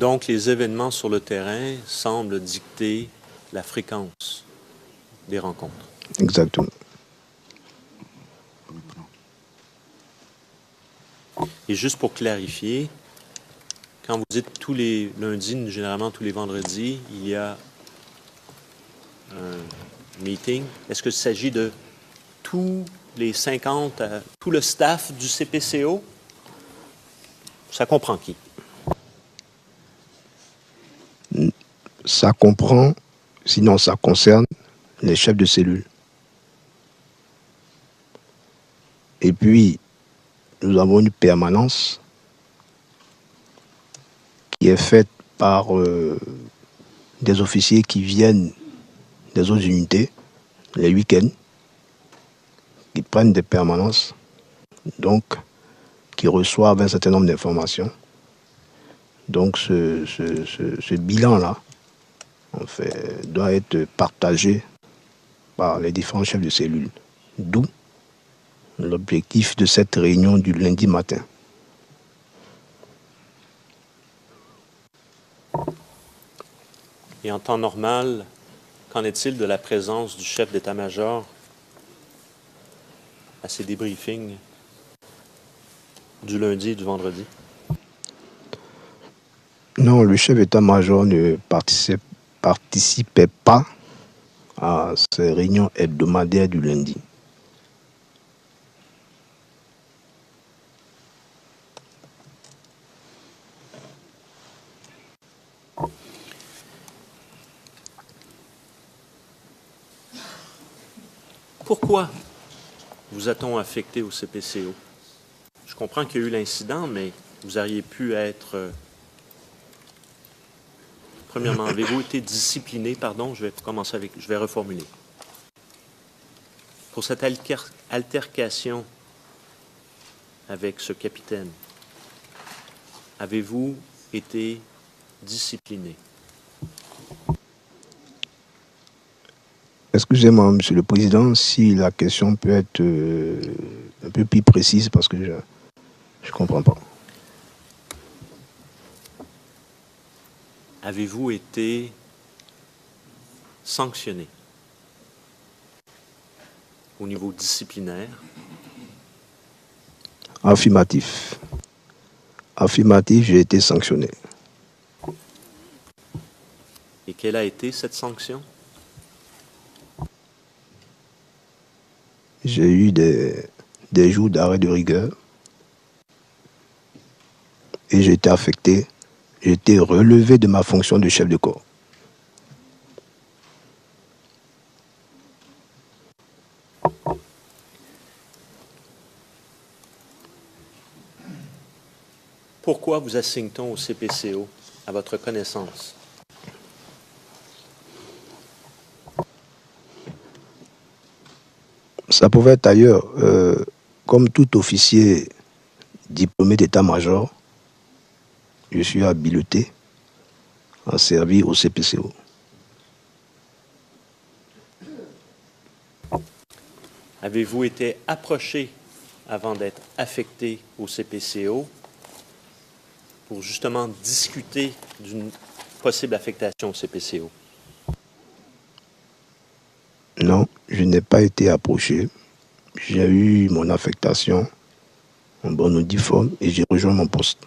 Donc, les événements sur le terrain semblent dicter la fréquence des rencontres. Exactement. Et juste pour clarifier, quand vous dites tous les lundis, généralement tous les vendredis, il y a un meeting, est-ce qu'il s'agit de tous les 50, tout le staff du CPCO? Ça comprend qui? Ça comprend, sinon ça concerne les chefs de cellule. Et puis, nous avons une permanence qui est faite par des officiers qui viennent des autres unités les week-ends, qui prennent des permanences, donc qui reçoivent un certain nombre d'informations. Donc ce bilan-là, en fait, doit être partagé par les différents chefs de cellule. D'où l'objectif de cette réunion du lundi matin. Et en temps normal, qu'en est-il de la présence du chef d'état-major à ces débriefings du lundi et du vendredi? Non, le chef d'état-major ne participait pas à ces réunions hebdomadaires du lundi. Pourquoi vous a-t-on affecté au CPCO? Je comprends qu'il y a eu l'incident, mais vous auriez pu être... Premièrement, avez-vous été discipliné? Pardon, je vais reformuler. Pour cette altercation avec ce capitaine, avez-vous été discipliné? Excusez-moi, Monsieur le Président, si la question peut être un peu plus précise parce que je ne comprends pas. Avez-vous été sanctionné au niveau disciplinaire? Affirmatif. Affirmatif, j'ai été sanctionné. Et quelle a été cette sanction? J'ai eu des jours d'arrêt de rigueur et j'ai été affecté, j'ai été relevé de ma fonction de chef de corps. Pourquoi vous assigne-t-on au CPCO, à votre connaissance? Ça pouvait être ailleurs. Comme tout officier diplômé d'état-major, je suis habilité à servir au CPCO. Avez-vous été approché avant d'être affecté au CPCO pour justement discuter d'une possible affectation au CPCO? Non, je n'ai pas été approché. J'ai eu mon affectation en bonne et due forme et j'ai rejoint mon poste.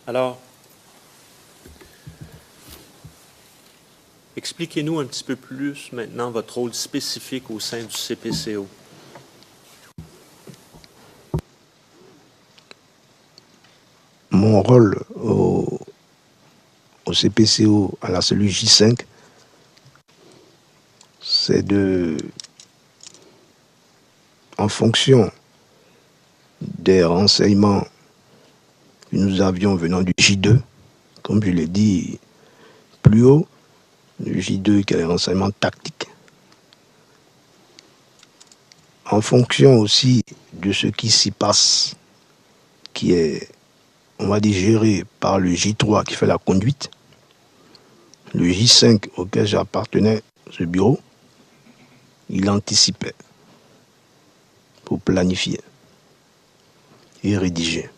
Alors, expliquez-nous un petit peu plus maintenant votre rôle spécifique au sein du CPCO. Mon rôle au CPCO, à la cellule J5, c'est en fonction des renseignements que nous avions venant du J2, comme je l'ai dit plus haut, le J2 qui est les renseignements tactiques, en fonction aussi de ce qui s'y passe qui est, on va dire, géré par le J3 qui fait la conduite, le J5 auquel j'appartenais, ce bureau, il anticipait pour planifier et rédiger.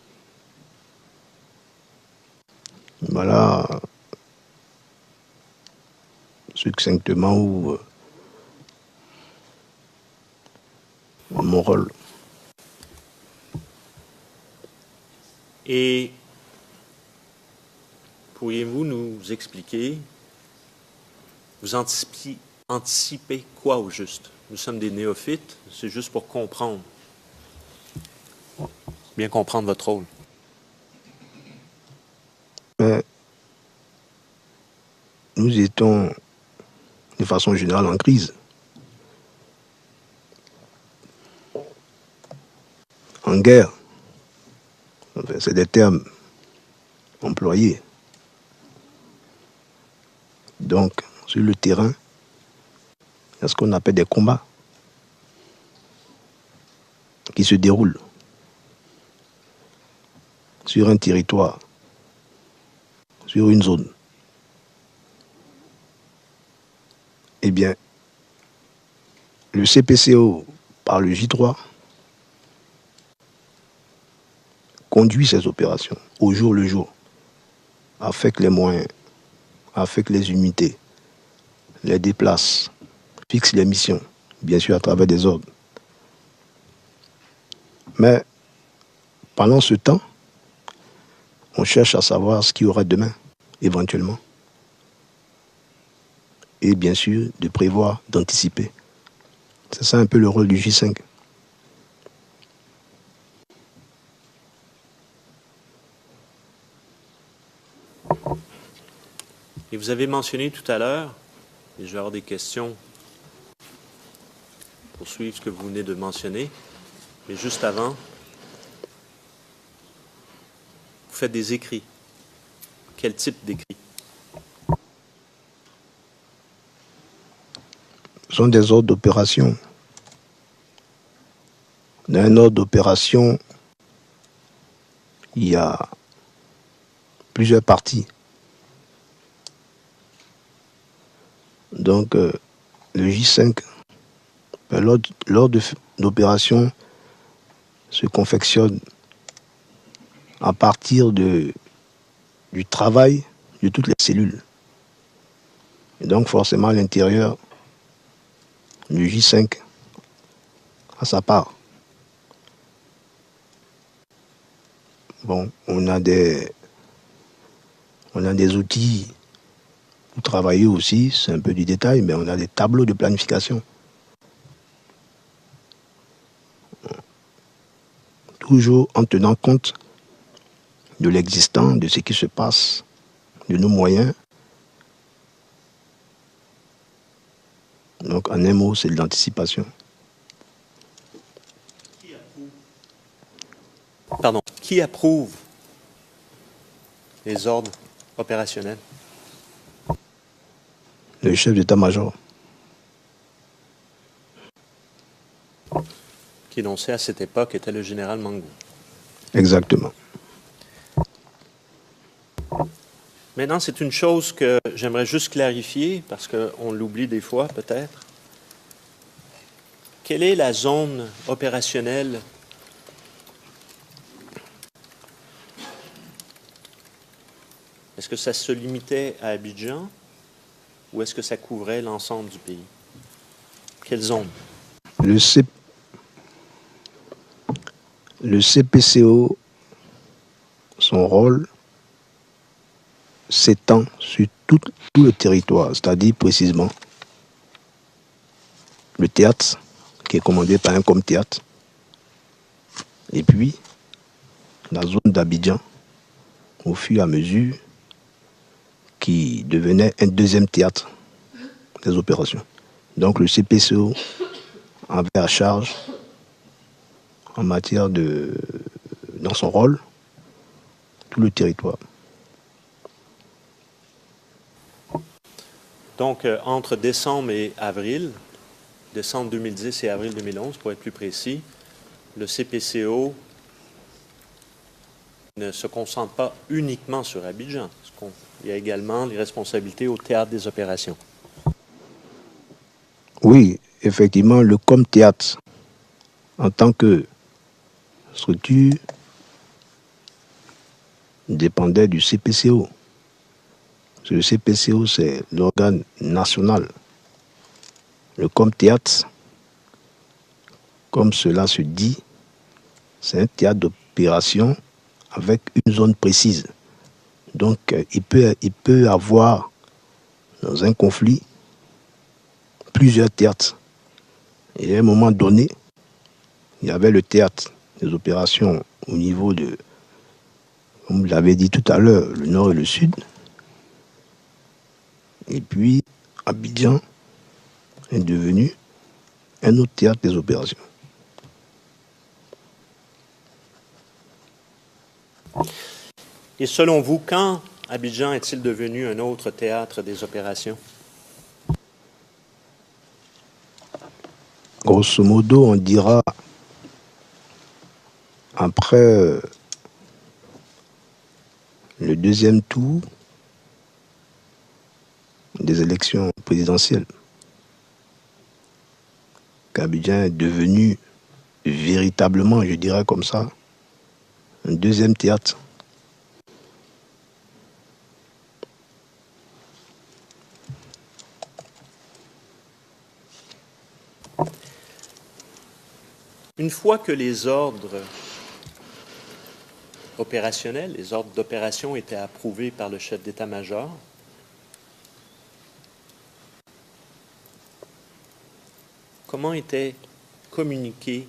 Voilà succinctement où mon rôle. Et pourriez-vous nous expliquer, vous anticipez quoi au juste? Nous sommes des néophytes, c'est juste pour comprendre, bien comprendre votre rôle. Mais nous étions de façon générale en crise. En guerre. Enfin, c'est des termes employés. Donc, sur le terrain, il y a ce qu'on appelle des combats qui se déroulent sur un territoire, sur une zone. Eh bien, le CPCO, par le J3, conduit ces opérations au jour le jour, avec les moyens, avec les unités, les déplace, fixe les missions, bien sûr à travers des ordres. Mais pendant ce temps, on cherche à savoir ce qu'il y aura demain, éventuellement. Et bien sûr, de prévoir, d'anticiper. C'est ça un peu le rôle du J5. Et vous avez mentionné tout à l'heure, et je vais avoir des questions pour suivre ce que vous venez de mentionner, mais juste avant, vous faites des écrits. Quel type d'écrits? Ce sont des ordres d'opération. Dans un ordre d'opération, il y a plusieurs parties. Donc, le J5, l'ordre d'opération se confectionne à partir du travail de toutes les cellules. Et donc, forcément, à l'intérieur, le J5 a sa part. Bon, on a des outils pour travailler aussi, c'est un peu du détail, mais on a des tableaux de planification. Toujours en tenant compte de l'existant, de ce qui se passe, de nos moyens. Donc, en un mot, c'est de l'anticipation. Pardon. Qui approuve les ordres opérationnels? Le chef d'état-major. Qui énonçait à cette époque était le général Mangou. Exactement. Maintenant, c'est une chose que j'aimerais juste clarifier, parce qu'on l'oublie des fois peut-être. Quelle est la zone opérationnelle Est-ce que ça se limitait à Abidjan ou est-ce que ça couvrait l'ensemble du pays? Quelle zone? Le CPCO, son rôle s'étend sur tout le territoire, c'est-à-dire précisément le théâtre, qui est commandé par un com-théâtre, et puis la zone d'Abidjan, au fur et à mesure, qui devenait un deuxième théâtre des opérations. Donc le CPCO avait à charge, en matière dans son rôle, tout le territoire. Donc, entre décembre et avril, décembre 2010 et avril 2011, pour être plus précis, le CPCO ne se concentre pas uniquement sur Abidjan. Il y a également les responsabilités au théâtre des opérations. Oui, effectivement, le COMThéâtre, en tant que structure, dépendait du CPCO. Le CPCO, c'est l'organe national. Le COMThéâtre, comme cela se dit, c'est un théâtre d'opération avec une zone précise. Donc, il peut avoir, dans un conflit, plusieurs théâtres. Et à un moment donné, il y avait le théâtre des opérations au niveau de, comme vous l'avez dit tout à l'heure, le nord et le sud. Et puis, Abidjan est devenu un autre théâtre des opérations. Et selon vous, quand Abidjan est-il devenu un autre théâtre des opérations? Grosso modo, on dira après le deuxième tour des élections présidentielles, qu'Abidjan est devenu véritablement, je dirais comme ça, un deuxième théâtre. Une fois que les ordres opérationnels, les ordres d'opération étaient approuvés par le chef d'état-major, comment étaient communiqués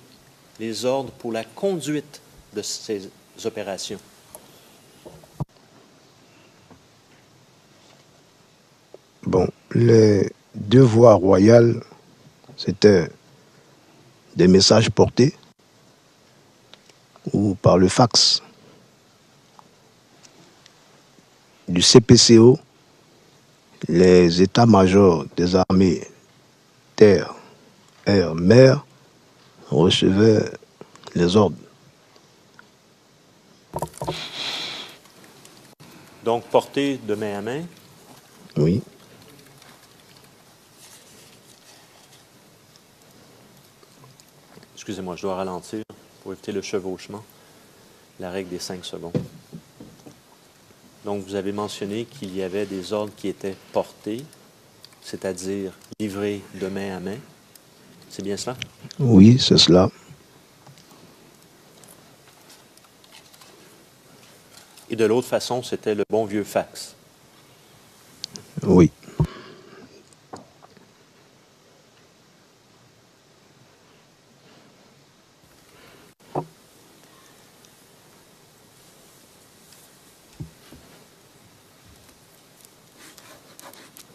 les ordres pour la conduite de ces opérations? Bon, les devoirs royaux, c'était des messages portés ou par le fax du CPCO, les états-majors des armées terre, air, mer recevaient les ordres. Donc, portés de main à main? Oui. Excusez-moi, je dois ralentir pour éviter le chevauchement. La règle des 5 secondes. Donc, vous avez mentionné qu'il y avait des ordres qui étaient portés, c'est-à-dire livrés de main à main. C'est bien cela? Oui, c'est cela. Et de l'autre façon, c'était le bon vieux fax. Oui.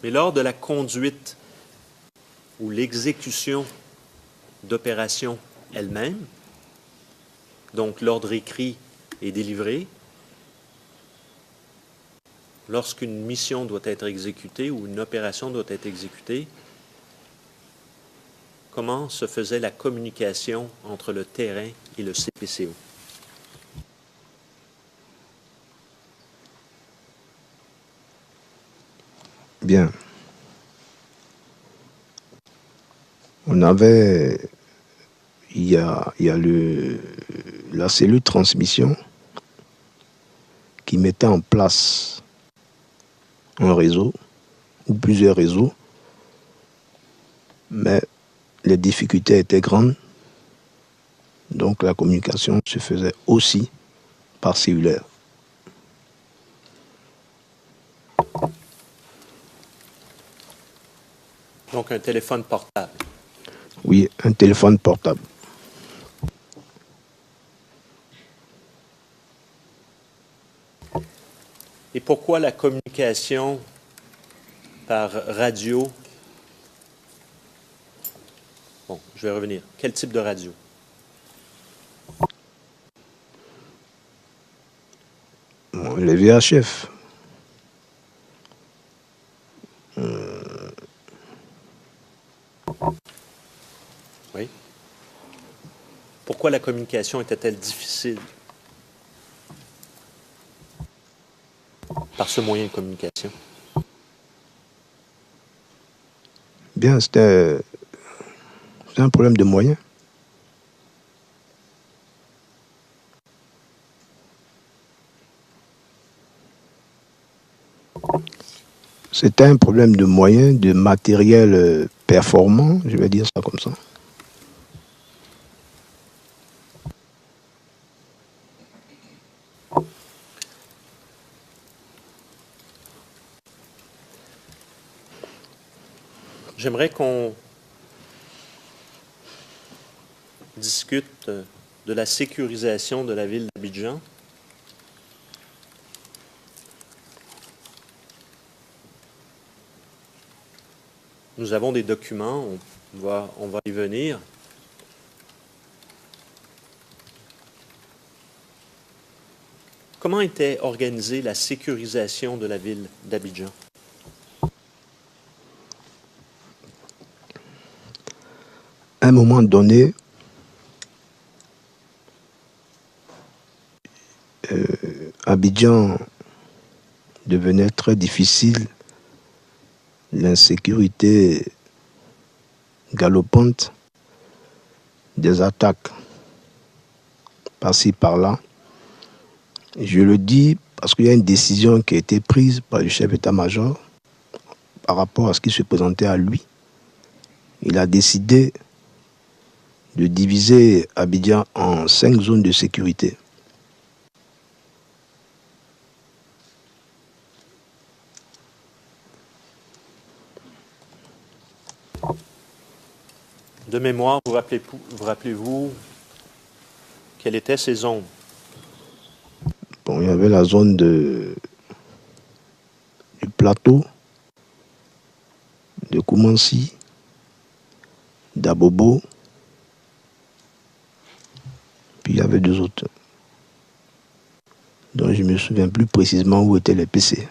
Mais lors de la conduite ou l'exécution d'opérations elle-même, donc l'ordre écrit est délivré, lorsqu'une mission doit être exécutée ou une opération doit être exécutée, comment se faisait la communication entre le terrain et le CPCO? Bien. On avait, il y a la cellule transmission qui mettait en place un réseau ou plusieurs réseaux, mais les difficultés étaient grandes, donc la communication se faisait aussi par cellulaire. Donc un téléphone portable. Oui, un téléphone portable. Et pourquoi la communication par radio? Bon, je vais revenir. Quel type de radio? Bon, les VHF. Oui. Pourquoi la communication était-elle difficile? par ce moyen de communication? Bien, c'est un problème de moyens. C'était un problème de moyens, de matériel performant, je vais dire ça comme ça. J'aimerais qu'on discute de la sécurisation de la ville d'Abidjan. Nous avons des documents, on va y venir. Comment était organisée la sécurisation de la ville d'Abidjan? À un moment donné, Abidjan devenait très difficile, l'insécurité galopante, des attaques par-ci par-là. Je le dis parce qu'il y a une décision qui a été prise par le chef d'état-major par rapport à ce qui se présentait à lui. Il a décidé de diviser Abidjan en 5 zones de sécurité. De mémoire, vous rappelez-vous quelles étaient ces zones? Bon, il y avait la zone du plateau, de Koumansi, d'Abobo, puis il y avait 2 autres. Donc je ne me souviens plus précisément où étaient les PC.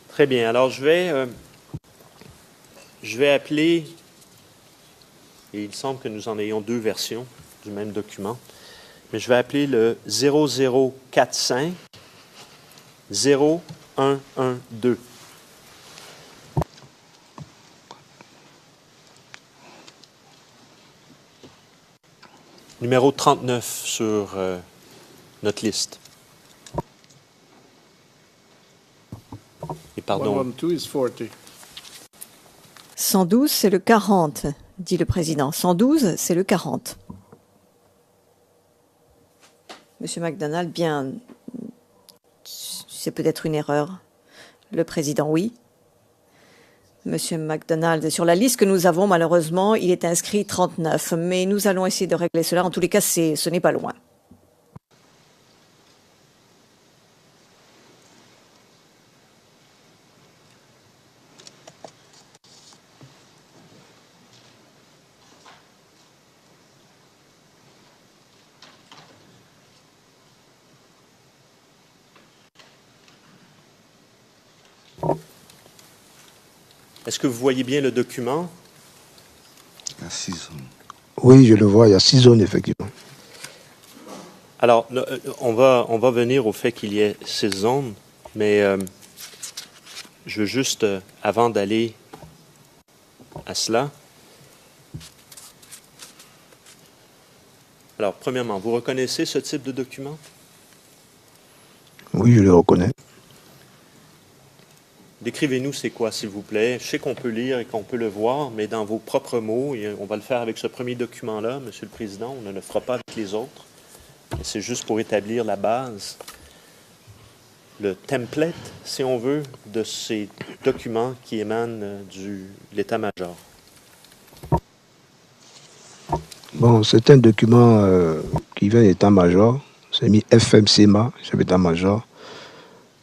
Très bien. Alors, je vais appeler, et il semble que nous en ayons 2 versions du même document, mais je vais appeler le 0045 0112. Numéro 39 sur notre liste. Et pardon. 112, c'est le 40, dit le président. 112, c'est le 40. Monsieur McDonald, bien, c'est peut-être une erreur. Le président, oui. Monsieur McDonald, sur la liste que nous avons, malheureusement, il est inscrit 39. Mais nous allons essayer de régler cela. En tous les cas, ce n'est pas loin. Est-ce que vous voyez bien le document? Il y a 6 zones. Oui, je le vois, il y a 6 zones, effectivement. Alors, on va venir au fait qu'il y ait ces zones, mais je veux juste, avant d'aller à cela, alors, premièrement, vous reconnaissez ce type de document? Oui, je le reconnais. Décrivez-nous c'est quoi, s'il vous plaît. Je sais qu'on peut lire et qu'on peut le voir, mais dans vos propres mots, et on va le faire avec ce premier document-là, Monsieur le Président, on ne le fera pas avec les autres. C'est juste pour établir la base, le template, si on veut, de ces documents qui émanent de l'état-major. Bon, c'est un document qui vient de l'état-major, c'est mis FMCMA, chef d'état-major,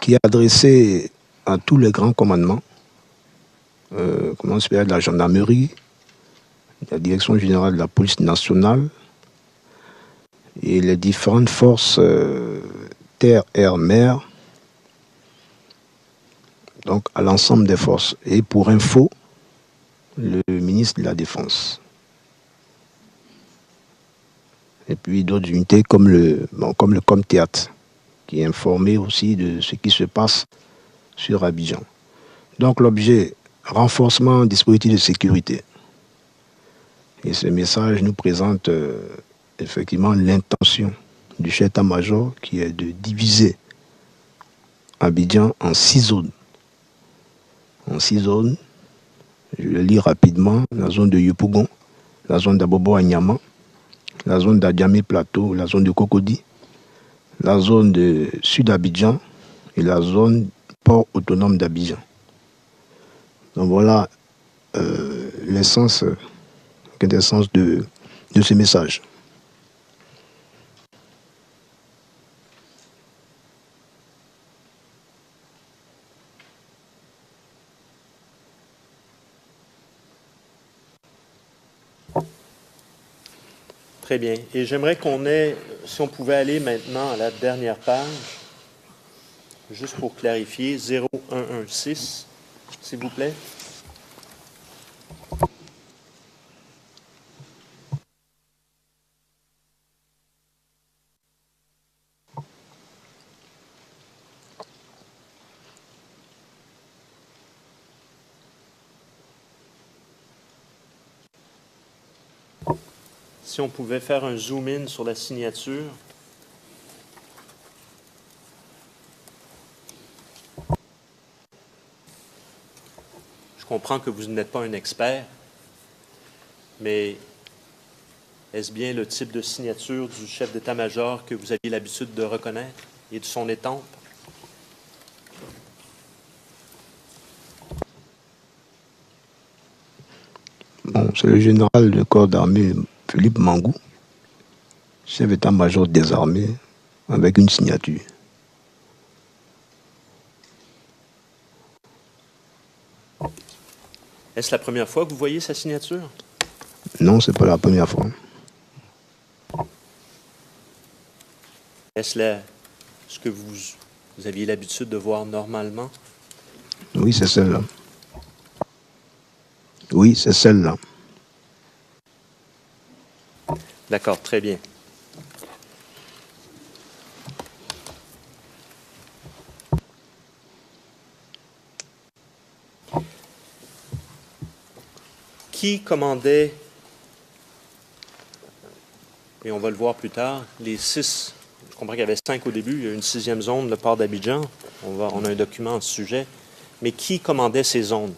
qui est adressé à tous les grands commandements, commandement supérieur de la gendarmerie, la direction générale de la police nationale et les différentes forces terre, air, mer, donc à l'ensemble des forces. Et pour info, le ministre de la Défense. Et puis d'autres unités comme le Com-Théâtre, qui est informé aussi de ce qui se passe sur Abidjan. Donc l'objet, renforcement du dispositif de sécurité. Et ce message nous présente effectivement l'intention du chef d'état-major qui est de diviser Abidjan en 6 zones. En 6 zones, je le lis rapidement, la zone de Yopougon, la zone d'Abobo à Niama, la zone d'Adjamé Plateau, la zone de Cocody, la zone de Sud-Abidjan et la zone port autonome d'Abidjan. Donc voilà l'essence, quintessence de ce message. Très bien. Et j'aimerais qu'on ait, si on pouvait aller maintenant à la dernière page, juste pour clarifier, 0116, s'il vous plaît. Si on pouvait faire un zoom-in sur la signature. Je comprends que vous n'êtes pas un expert, mais est-ce bien le type de signature du chef d'état-major que vous aviez l'habitude de reconnaître et de son étampe? Bon, c'est le général de corps d'armée Philippe Mangou, chef d'état-major des armées, avec une signature. Est-ce la première fois que vous voyez sa signature? Non, c'est pas la première fois. Est-ce ce que vous aviez l'habitude de voir normalement? Oui, c'est celle-là. Oui, c'est celle-là. D'accord, très bien. Qui commandait, et on va le voir plus tard, les 6, je comprends qu'il y avait 5 au début, il y a une 6e zone, le port d'Abidjan, on a un document à ce sujet, mais qui commandait ces zones?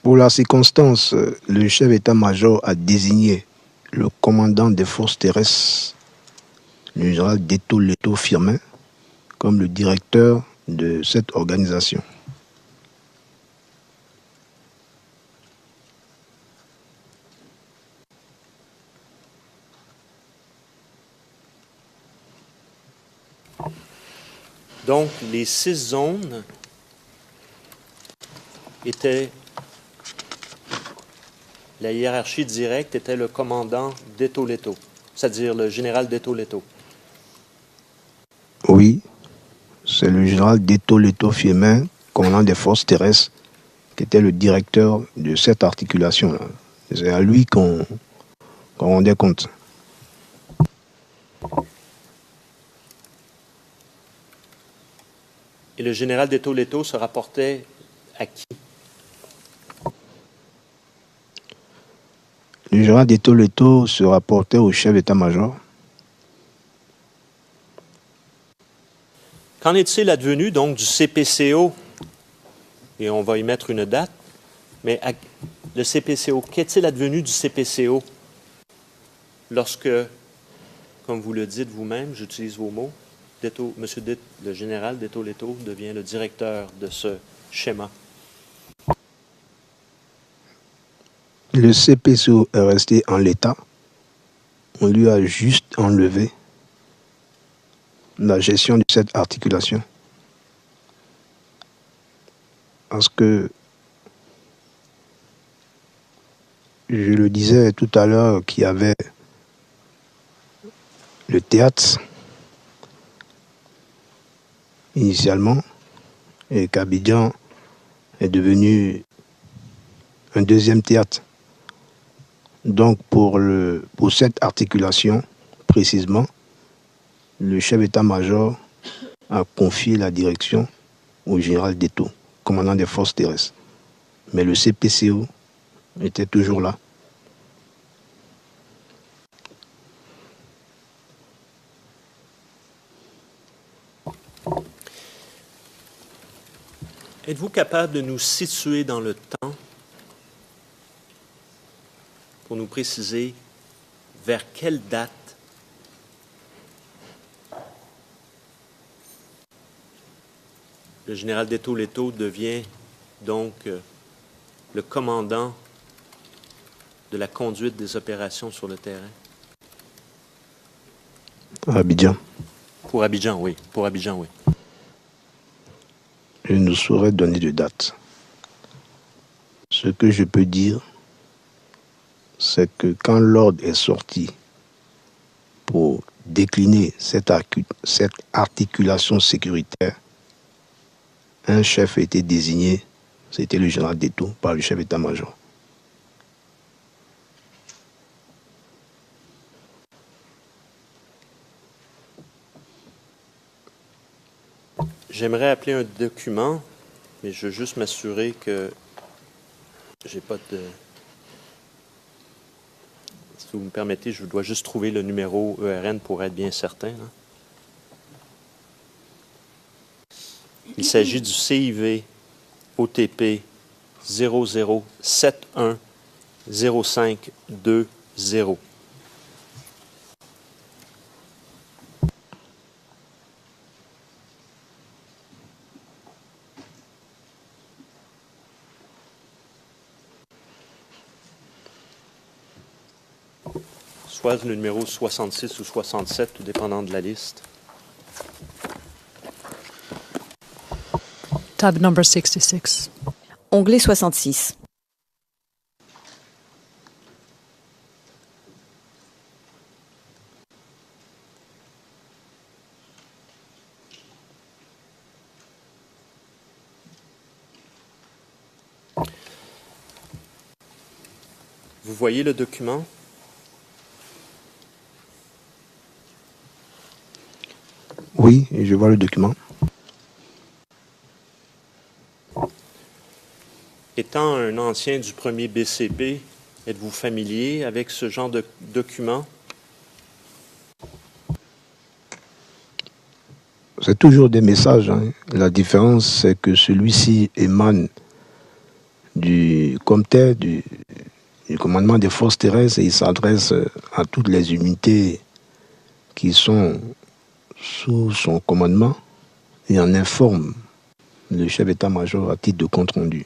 Pour la circonstance, le chef d'état-major a désigné le commandant des forces terrestres, le général Deto Leto Firmin, comme le directeur de cette organisation. Donc, les 6 zones étaient, la hiérarchie directe était le commandant Deto Leto, c'est-à-dire le général Deto Leto. Oui, c'est le général Deto Leto Firmin, commandant des forces terrestres, qui était le directeur de cette articulation-là. C'est à lui qu'on rendait compte. Et le général Deto Leto se rapportait à qui? Le général Deto Leto se rapportait au chef d'état-major. Qu'en est-il advenu donc du CPCO? Et on va y mettre une date. Mais le CPCO, qu'est-il advenu du CPCO lorsque, comme vous le dites vous-même, j'utilise vos mots, le général Deto Leto devient le directeur de ce schéma? Le CPCO est resté en l'état. On lui a juste enlevé la gestion de cette articulation. Parce que, je le disais tout à l'heure, qu'il y avait le théâtre initialement et qu'Abidjan est devenu un deuxième théâtre. Donc pour cette articulation, précisément, le chef d'état-major a confié la direction au général Detto, commandant des forces terrestres. Mais le CPCO était toujours là. Êtes-vous capable de nous situer dans le temps pour nous préciser vers quelle date le général Detto Leto devient donc le commandant de la conduite des opérations sur le terrain? À Abidjan. Pour Abidjan, oui. Pour Abidjan, oui. Je ne saurais donner de date. Ce que je peux dire, c'est que quand l'ordre est sorti pour décliner cette articulation sécuritaire, un chef a été désigné, c'était le général Detto, par le chef d'état-major. J'aimerais appeler un document, mais je veux juste m'assurer que j'ai pas de... Si vous me permettez, je dois juste trouver le numéro ERN pour être bien certain. Là. Il s'agit du CIV OTP 00710520. Soit le numéro 66 ou 67, tout dépendant de la liste. Tab number 66. Onglet 66. Vous voyez le document? Oui, je vois le document. Étant un ancien du premier BCP, êtes-vous familier avec ce genre de document? C'est toujours des messages. Hein. La différence, c'est que celui-ci émane du comité, du commandement des forces terrestres, et il s'adresse à toutes les unités qui sont sous son commandement et en informe le chef d'état-major à titre de compte-rendu.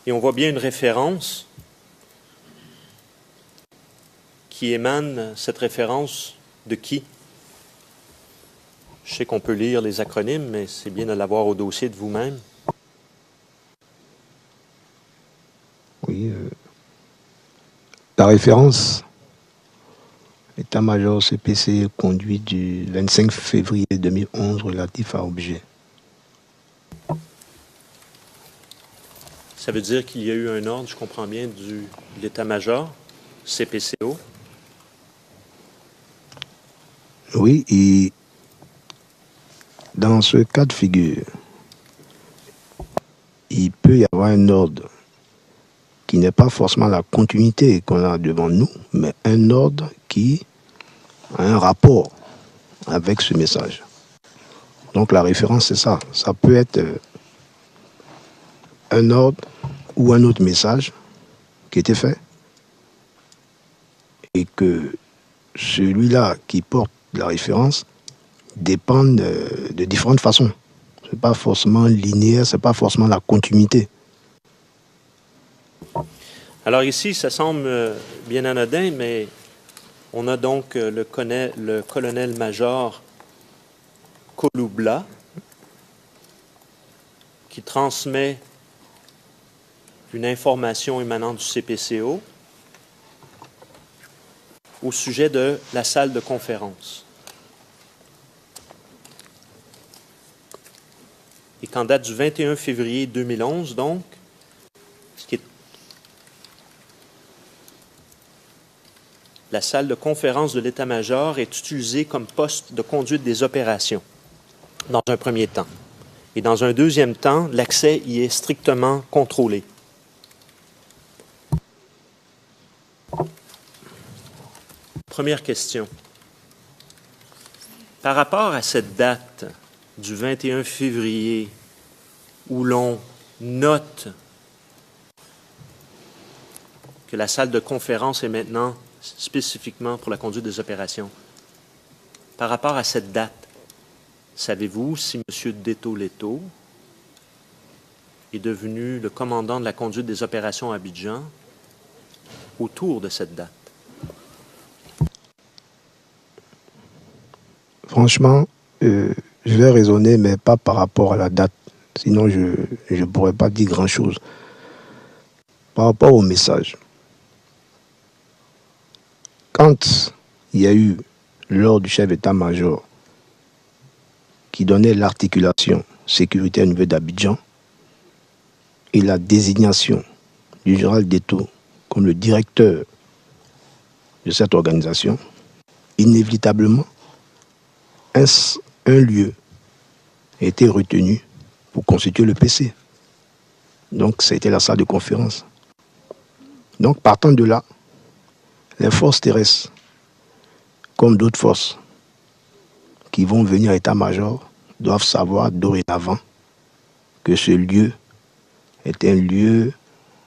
Et on voit bien une référence qui émane, cette référence de qui? Je sais qu'on peut lire les acronymes, mais c'est bien de l'avoir au dossier de vous-même. Oui. La référence état-major CPC conduit du 25 février 2011 relatif à objet. Ça veut dire qu'il y a eu un ordre, je comprends bien, de l'état-major, CPCO. Oui, et dans ce cas de figure, il peut y avoir un ordre qui n'est pas forcément la continuité qu'on a devant nous, mais un ordre qui a un rapport avec ce message. Donc la référence, c'est ça. Ça peut être un ordre ou un autre message qui était fait et que celui-là qui porte la référence dépend de différentes façons. Ce n'est pas forcément linéaire, ce n'est pas forcément la continuité. Alors ici, ça semble bien anodin, mais on a donc le colonel-major Koloubla qui transmet une information émanant du CPCO au sujet de la salle de conférence. Et est en date du 21 février 2011, donc, ce qui est la salle de conférence de l'état-major est utilisée comme poste de conduite des opérations, dans un premier temps. Et dans un deuxième temps, l'accès y est strictement contrôlé. Première question. Par rapport à cette date du 21 février où l'on note que la salle de conférence est maintenant spécifiquement pour la conduite des opérations, par rapport à cette date, savez-vous si M. Deto-Leto est devenu le commandant de la conduite des opérations à Abidjan autour de cette date? Franchement, je vais raisonner, mais pas par rapport à la date. Sinon, je ne pourrais pas dire grand-chose. Par rapport au message, quand il y a eu l'ordre du chef d'état-major qui donnait l'articulation sécuritaire au niveau d'Abidjan et la désignation du général Deto comme le directeur de cette organisation, inévitablement, un lieu a été retenu pour constituer le PC. Donc, ça a été la salle de conférence. Donc, partant de là, les forces terrestres, comme d'autres forces qui vont venir à l'état-major, doivent savoir dorénavant que ce lieu est un lieu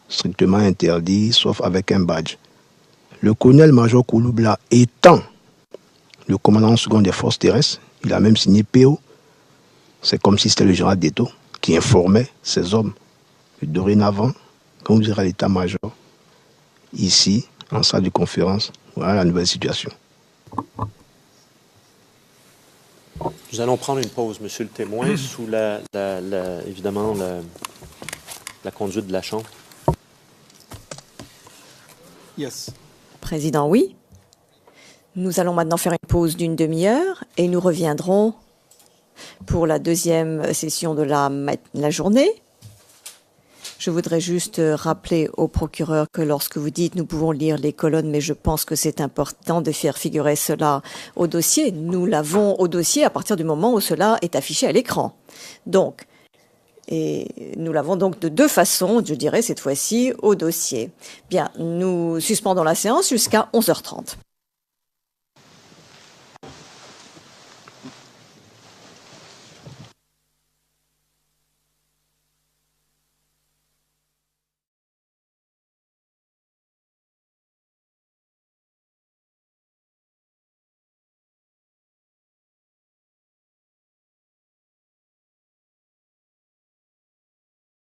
strictement interdit, sauf avec un badge. Le colonel-major Kouloubla étant le commandant second des forces terrestres, il a même signé PO. C'est comme si c'était le général Deto qui informait ses hommes. Et dorénavant, quand vous irez à l'état-major, ici, en salle de conférence, voilà la nouvelle situation. Nous allons prendre une pause, Monsieur le témoin, sous évidemment la conduite de la Chambre. Yes. Président, oui. Nous allons maintenant faire une pause d'une demi-heure et nous reviendrons pour la deuxième session de la journée. Je voudrais juste rappeler au procureur que lorsque vous dites nous pouvons lire les colonnes, mais je pense que c'est important de faire figurer cela au dossier. Nous l'avons au dossier à partir du moment où cela est affiché à l'écran. Donc, et nous l'avons donc de deux façons, je dirais cette fois-ci, au dossier. Bien, nous suspendons la séance jusqu'à 11h30.